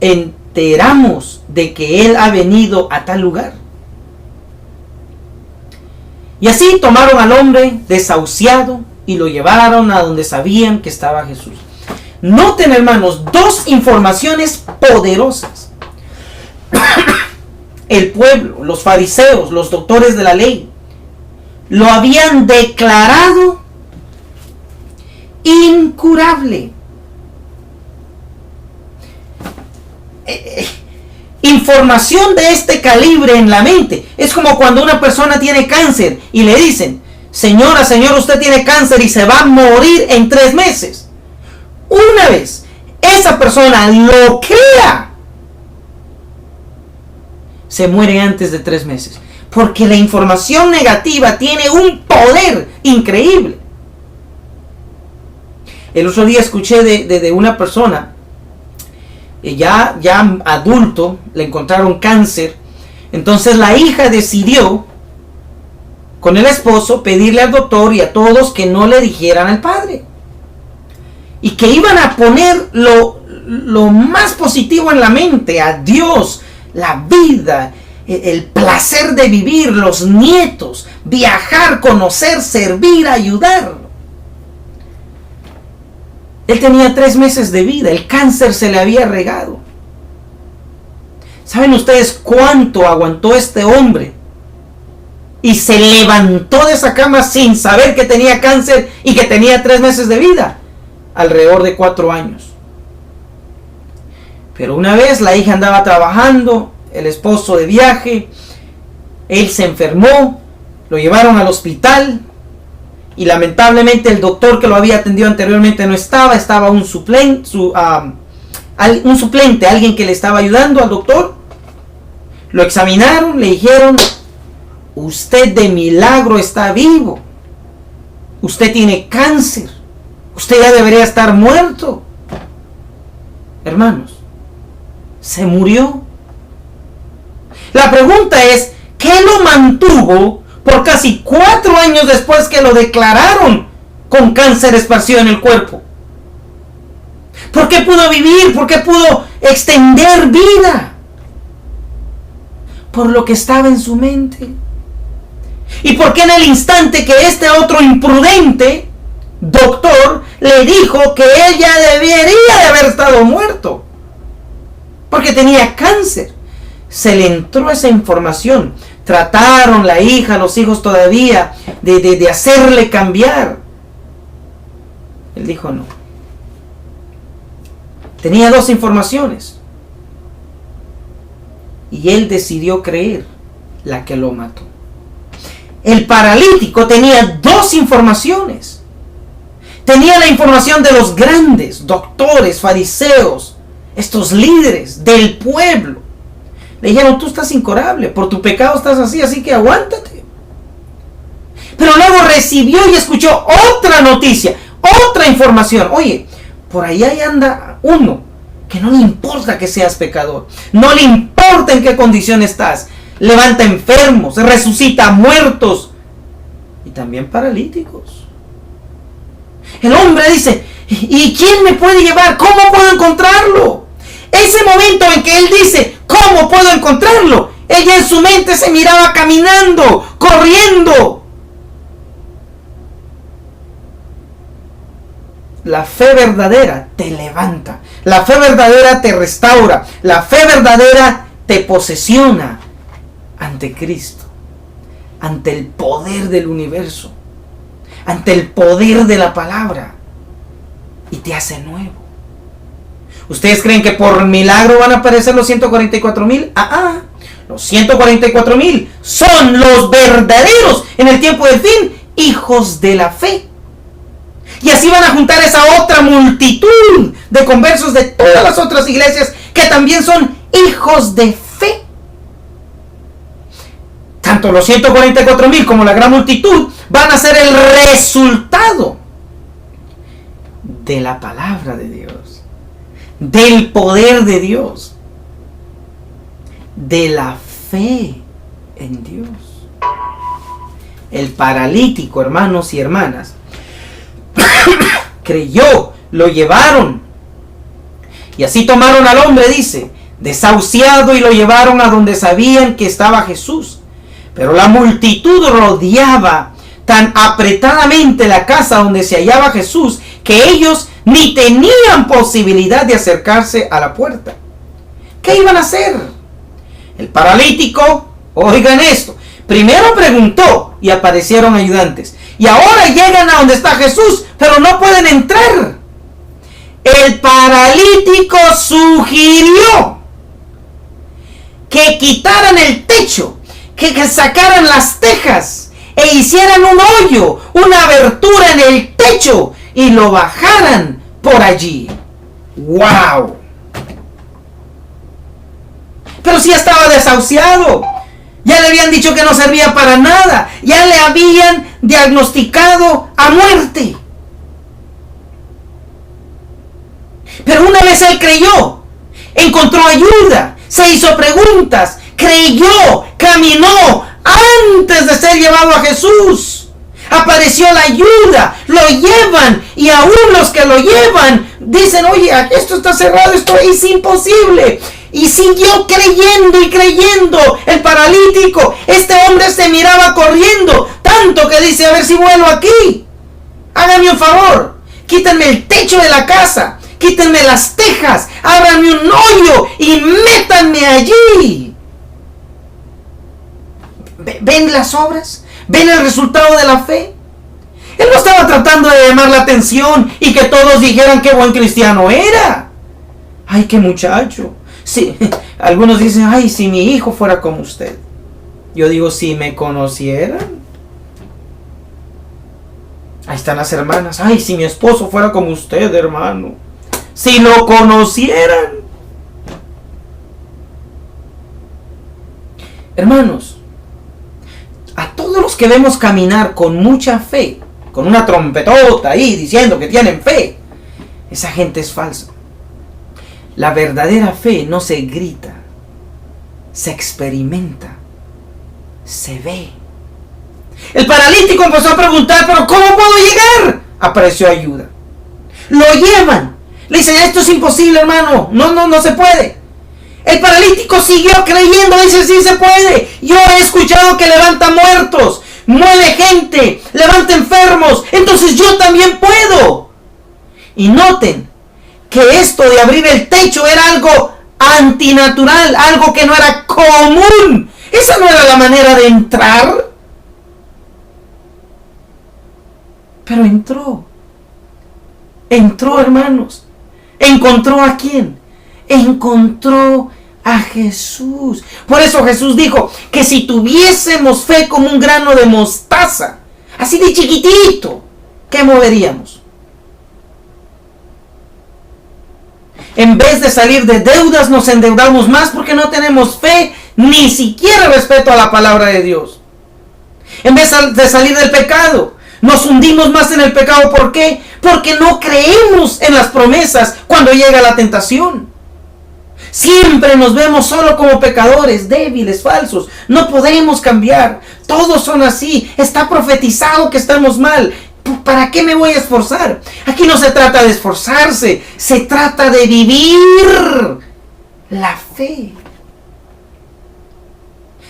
enteramos de que él ha venido a tal lugar. Y así tomaron al hombre desahuciado y lo llevaron a donde sabían que estaba Jesús. Noten, hermanos, dos informaciones poderosas. El pueblo, los fariseos, los doctores de la ley, lo habían declarado incurable. Información de este calibre en la mente. Es como cuando una persona tiene cáncer y le dicen, señora, señor, usted tiene cáncer y se va a morir en 3 meses. Una vez esa persona lo crea, se muere antes de 3 meses. Porque la información negativa tiene un poder increíble. El otro día escuché de una persona, ya adulto, le encontraron cáncer. Entonces la hija decidió, con el esposo, pedirle al doctor y a todos que no le dijeran al padre. Y que iban a poner lo más positivo en la mente, a Dios, la vida, el placer de vivir, los nietos, viajar, conocer, servir, ayudar. Él tenía 3 meses de vida, el cáncer se le había regado. ¿Saben ustedes cuánto aguantó este hombre? Y se levantó de esa cama sin saber que tenía cáncer y que tenía 3 meses de vida. Alrededor de 4 años. Pero una vez la hija andaba trabajando, el esposo de viaje, él se enfermó, lo llevaron al hospital y lamentablemente el doctor que lo había atendido anteriormente no estaba un suplente, alguien que le estaba ayudando al doctor. Lo examinaron, le dijeron, usted de milagro está vivo, usted tiene cáncer, usted ya debería estar muerto. Hermanos, se murió. La pregunta es, ¿qué lo mantuvo por casi 4 años después que lo declararon con cáncer esparcido en el cuerpo? ¿Por qué pudo vivir? ¿Por qué pudo extender vida? Por lo que estaba en su mente. ¿Y por qué en el instante que este otro imprudente doctor le dijo que él ya debería de haber estado muerto? Porque tenía cáncer. Se le entró esa información. Trataron la hija, los hijos todavía de hacerle cambiar. Él dijo no. Tenía 2 informaciones. Y él decidió creer la que lo mató. El paralítico tenía 2 informaciones. Tenía la información de los grandes, doctores, fariseos, estos líderes del pueblo. Le dijeron, tú estás incurable, por tu pecado estás así que aguántate. Pero luego recibió y escuchó otra noticia, otra información. Oye, por ahí anda uno que no le importa que seas pecador, no le importa en qué condición estás, levanta enfermos, resucita muertos y también paralíticos. El hombre dice, ¿y quién me puede llevar? ¿Cómo puedo encontrarlo? Ese momento en que él dice, ¿cómo puedo encontrarlo? Ella en su mente se miraba caminando, corriendo. La fe verdadera te levanta. La fe verdadera te restaura. La fe verdadera te posesiona ante Cristo. Ante el poder del universo. Ante el poder de la palabra. Y te hace nuevo. ¿Ustedes creen que por milagro van a aparecer los 144,000? Los 144,000 son los verdaderos en el tiempo del fin, hijos de la fe. Y así van a juntar esa otra multitud de conversos de todas las otras iglesias que también son hijos de fe. Tanto los 144,000 como la gran multitud van a ser el resultado de la palabra de Dios, del poder de Dios, de la fe en Dios. El paralítico, hermanos y hermanas, creyó, lo llevaron. Y así tomaron al hombre, dice, desahuciado, y lo llevaron a donde sabían que estaba Jesús. Pero la multitud rodeaba tan apretadamente la casa donde se hallaba Jesús que ellos ni tenían posibilidad de acercarse a la puerta. ¿Qué iban a hacer? El paralítico, oigan esto, primero preguntó y aparecieron ayudantes. Y ahora llegan a donde está Jesús, pero no pueden entrar. El paralítico sugirió que quitaran el techo, que sacaran las tejas e hicieran un hoyo, una abertura en el techo y lo bajaran por allí. ¡Wow! Pero si estaba desahuciado, ya le habían dicho que no servía para nada, ya le habían diagnosticado a muerte. Pero una vez él creyó, encontró ayuda, se hizo preguntas, creyó, caminó antes de ser llevado a Jesús. Apareció la ayuda, lo llevan, y aún los que lo llevan dicen: oye, esto está cerrado, esto es imposible. Y siguió creyendo y creyendo el paralítico. Este hombre se miraba corriendo, tanto que dice: a ver si vuelo aquí. Háganme un favor, quítenme el techo de la casa, quítenme las tejas, ábranme un hoyo y métanme allí. ¿Ven las obras? ¿Ven el resultado de la fe? Él no estaba tratando de llamar la atención y que todos dijeran qué buen cristiano era. Ay, qué muchacho. Sí, algunos dicen: ay, si mi hijo fuera como usted. Yo digo: si me conocieran. Ahí están las hermanas: ay, si mi esposo fuera como usted, hermano. Si lo conocieran. Hermanos, a todos los que vemos caminar con mucha fe, con una trompetota ahí diciendo que tienen fe, esa gente es falsa. La verdadera fe no se grita, se experimenta, se ve. El paralítico empezó a preguntar: ¿pero cómo puedo llegar? Apareció ayuda. Lo llevan. Le dicen: esto es imposible, hermano. No se puede. El paralítico siguió creyendo. Dice: sí se puede. Yo he escuchado que levanta muertos, mueve gente, levanta enfermos. Entonces yo también puedo. Y noten que esto de abrir el techo era algo antinatural, algo que no era común. Esa no era la manera de entrar. Pero entró, hermanos. ¿Encontró a quién? Encontró a Jesús. Por eso Jesús dijo que si tuviésemos fe como un grano de mostaza, así de chiquitito, ¿qué moveríamos? En vez de salir de deudas, nos endeudamos más porque no tenemos fe, ni siquiera respeto a la palabra de Dios. En vez de salir del pecado, nos hundimos más en el pecado. ¿Por qué? Porque no creemos en las promesas cuando llega la tentación. Siempre nos vemos solo como pecadores, débiles, falsos. No podemos cambiar. Todos son así. Está profetizado que estamos mal. ¿Para qué me voy a esforzar? Aquí no se trata de esforzarse, se trata de vivir la fe.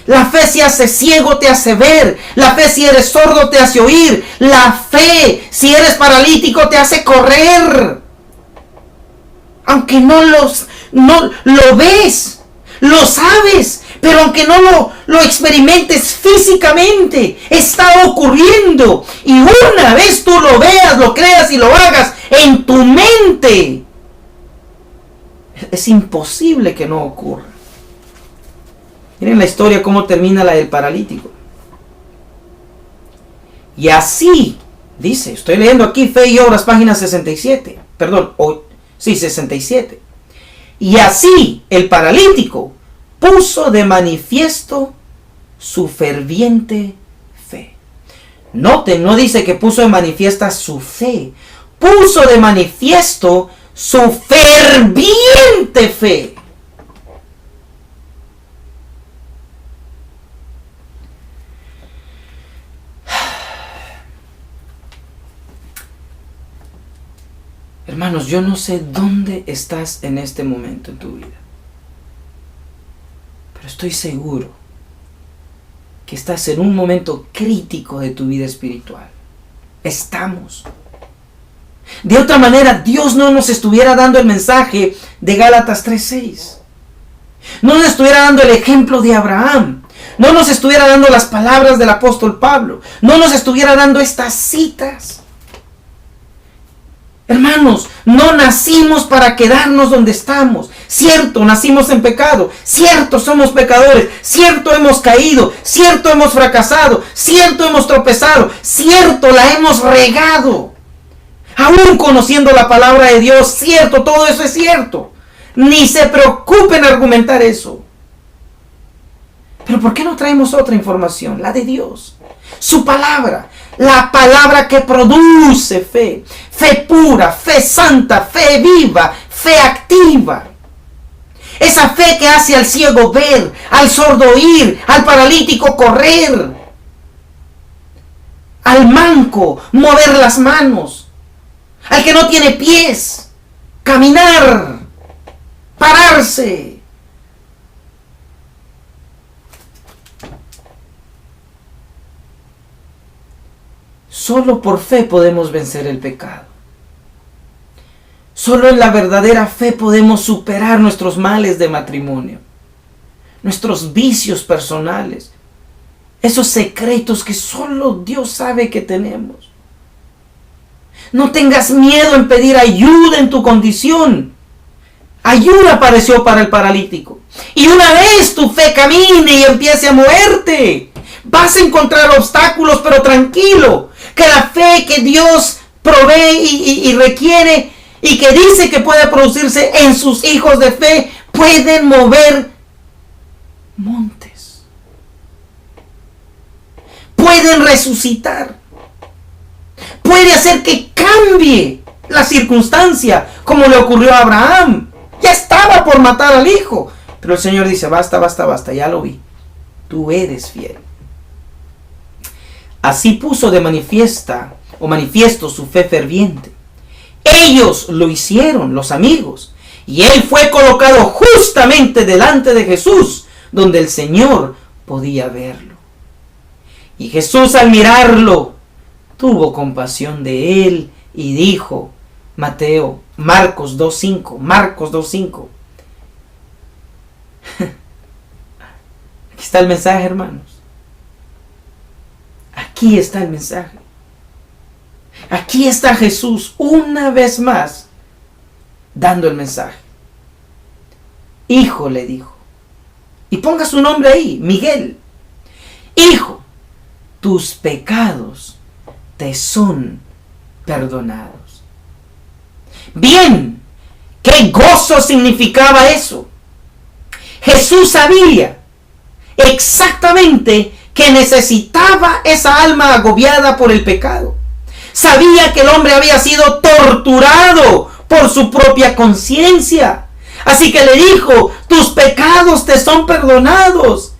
La fe si hace ciego te hace ver. La fe si eres sordo te hace oír. La fe si eres paralítico te hace correr. Aunque no lo ves, lo sabes, pero aunque no lo experimentes físicamente, está ocurriendo. Y una vez tú lo veas, lo creas y lo hagas en tu mente, es imposible que no ocurra. Miren la historia cómo termina la del paralítico. Y así, dice, estoy leyendo aquí Fe y Obras, página 67. Perdón, 67. Y así el paralítico puso de manifiesto su ferviente fe. Noten, no dice que puso de manifiesta su fe. Puso de manifiesto su ferviente fe. Hermanos, yo no sé dónde estás en este momento en tu vida, pero estoy seguro que estás en un momento crítico de tu vida espiritual. Estamos. De otra manera, Dios no nos estuviera dando el mensaje de Gálatas 3:6. No nos estuviera dando el ejemplo de Abraham. No nos estuviera dando las palabras del apóstol Pablo. No nos estuviera dando estas citas. Hermanos, no nacimos para quedarnos donde estamos. Cierto, nacimos en pecado. Cierto, somos pecadores. Cierto, hemos caído. Cierto, hemos fracasado. Cierto, hemos tropezado. Cierto, la hemos regado. Aún conociendo la palabra de Dios, cierto, todo eso es cierto. Ni se preocupen en argumentar eso. Pero ¿por qué no traemos otra información? La de Dios. Su palabra. La palabra que produce fe. Fe pura, fe santa, fe viva, fe activa. Esa fe que hace al ciego ver, al sordo oír, al paralítico correr, al manco mover las manos, al que no tiene pies caminar, pararse. Solo por fe podemos vencer el pecado. Solo en la verdadera fe podemos superar nuestros males de matrimonio, nuestros vicios personales, esos secretos que solo Dios sabe que tenemos. No tengas miedo en pedir ayuda en tu condición. Ayuda apareció para el paralítico. Y una vez tu fe camine y empiece a moverte, vas a encontrar obstáculos, pero tranquilo, que la fe que Dios provee y requiere y que dice que puede producirse en sus hijos de fe, pueden mover montes. Pueden resucitar. Puede hacer que cambie la circunstancia, como le ocurrió a Abraham. Ya estaba por matar al hijo, pero el Señor dice, basta, basta, basta, ya lo vi. Tú eres fiel. Así puso de manifiesto su fe ferviente. Ellos lo hicieron, los amigos, y él fue colocado justamente delante de Jesús, donde el Señor podía verlo. Y Jesús, al mirarlo, tuvo compasión de él y dijo, Marcos 2:5. Aquí está el mensaje, hermanos. Aquí está el mensaje. Aquí está Jesús una vez más dando el mensaje. Hijo, le dijo. Y ponga su nombre ahí, Miguel. Hijo, tus pecados te son perdonados. Bien, ¿qué gozo significaba eso? Jesús sabía exactamente que necesitaba esa alma agobiada por el pecado. Sabía que el hombre había sido torturado por su propia conciencia. Así que le dijo, tus pecados te son perdonados.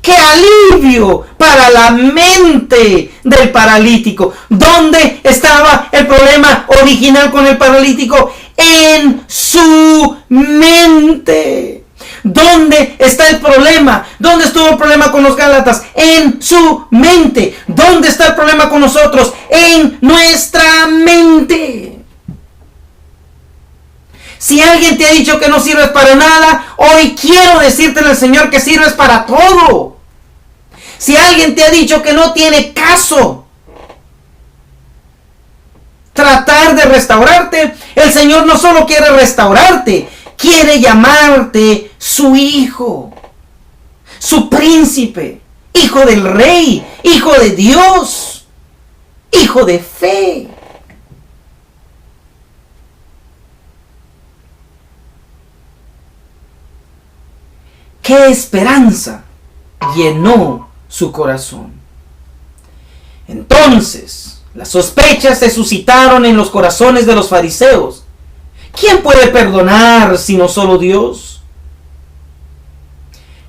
¡Qué alivio para la mente del paralítico! ¿Dónde estaba el problema original con el paralítico? En su mente. ¿Dónde está el problema? ¿Dónde estuvo el problema con los Gálatas? En su mente. ¿Dónde está el problema con nosotros? En nuestra mente. Si alguien te ha dicho que no sirves para nada, hoy quiero decirte al Señor que sirves para todo. Si alguien te ha dicho que no tiene caso tratar de restaurarte, el Señor no solo quiere restaurarte, quiere llamarte su hijo, su príncipe, hijo del rey, hijo de Dios, hijo de fe. qué esperanza llenó su corazón. Entonces, las sospechas se suscitaron en los corazones de los fariseos. ¿Quién puede perdonar sino solo Dios?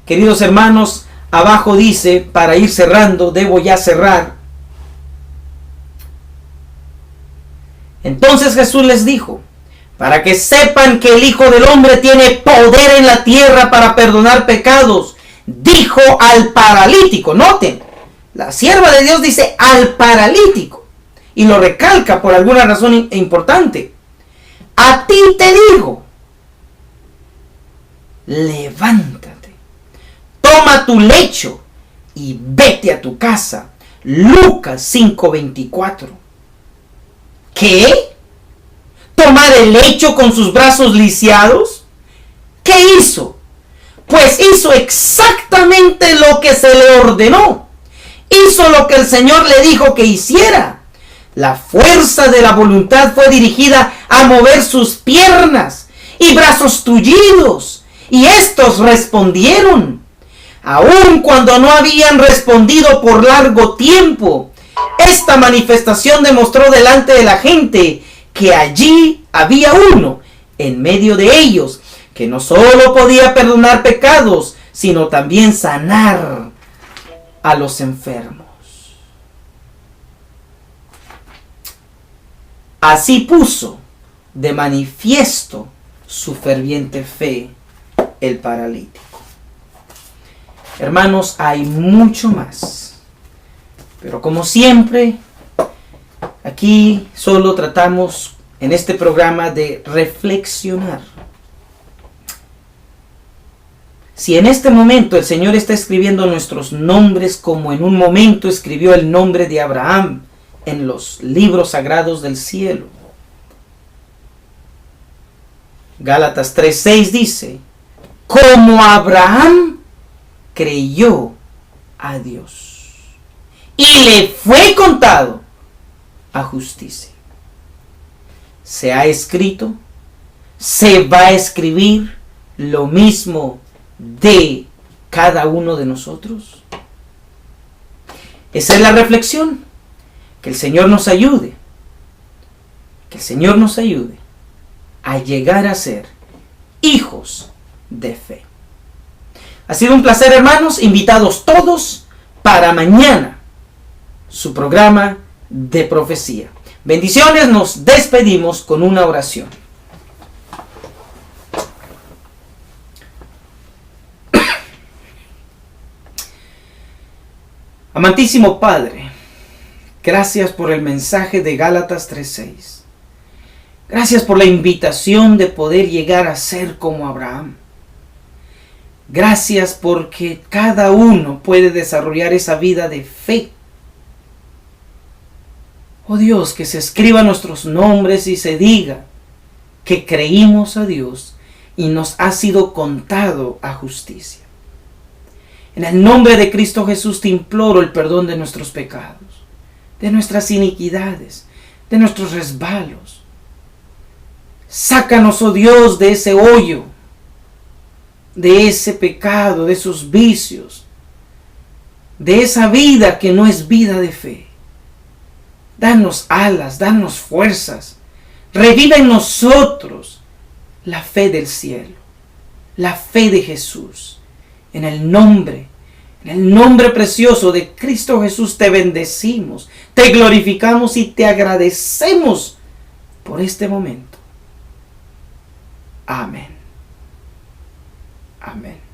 Queridos hermanos, abajo dice, para ir cerrando, debo ya cerrar. Entonces Jesús les dijo, para que sepan que el Hijo del Hombre tiene poder en la tierra para perdonar pecados, dijo al paralítico. Noten, la sierva de Dios dice al paralítico, y lo recalca por alguna razón importante. A ti te digo, levántate, toma tu lecho y vete a tu casa. Lucas 5:24. ¿Qué? ¿Tomar el lecho con sus brazos lisiados? ¿Qué hizo? Pues hizo exactamente lo que se le ordenó. Hizo lo que el Señor le dijo que hiciera. La fuerza de la voluntad fue dirigida a mover sus piernas y brazos tullidos, y estos respondieron. Aun cuando no habían respondido por largo tiempo, esta manifestación demostró delante de la gente que allí había uno en medio de ellos que no solo podía perdonar pecados, sino también sanar a los enfermos. Así puso de manifiesto su ferviente fe el paralítico. Hermanos, hay mucho más, pero como siempre, aquí solo tratamos en este programa de reflexionar. Si en este momento el Señor está escribiendo nuestros nombres como en un momento escribió el nombre de Abraham en los libros sagrados del cielo. Gálatas 3:6 dice, como Abraham creyó a Dios y le fue contado a justicia. Se ha escrito, se va a escribir lo mismo de cada uno de nosotros. Esa es la reflexión. Que el Señor nos ayude. Que el Señor nos ayude a llegar a ser hijos de fe. Ha sido un placer, hermanos, invitados todos para mañana su programa de profecía. Bendiciones, nos despedimos con una oración. Amantísimo Padre, gracias por el mensaje de Gálatas 3:6. Gracias por la invitación de poder llegar a ser como Abraham. Gracias porque cada uno puede desarrollar esa vida de fe. Oh Dios, que se escriban nuestros nombres y se diga que creímos a Dios y nos ha sido contado a justicia. En el nombre de Cristo Jesús te imploro el perdón de nuestros pecados, de nuestras iniquidades, de nuestros resbalos. Sácanos, oh Dios, de ese hoyo, de ese pecado, de esos vicios, de esa vida que no es vida de fe. Danos alas, danos fuerzas. Reviva en nosotros la fe del cielo, la fe de Jesús. En el nombre precioso de Cristo Jesús te bendecimos, te glorificamos y te agradecemos por este momento. Amén. Amén.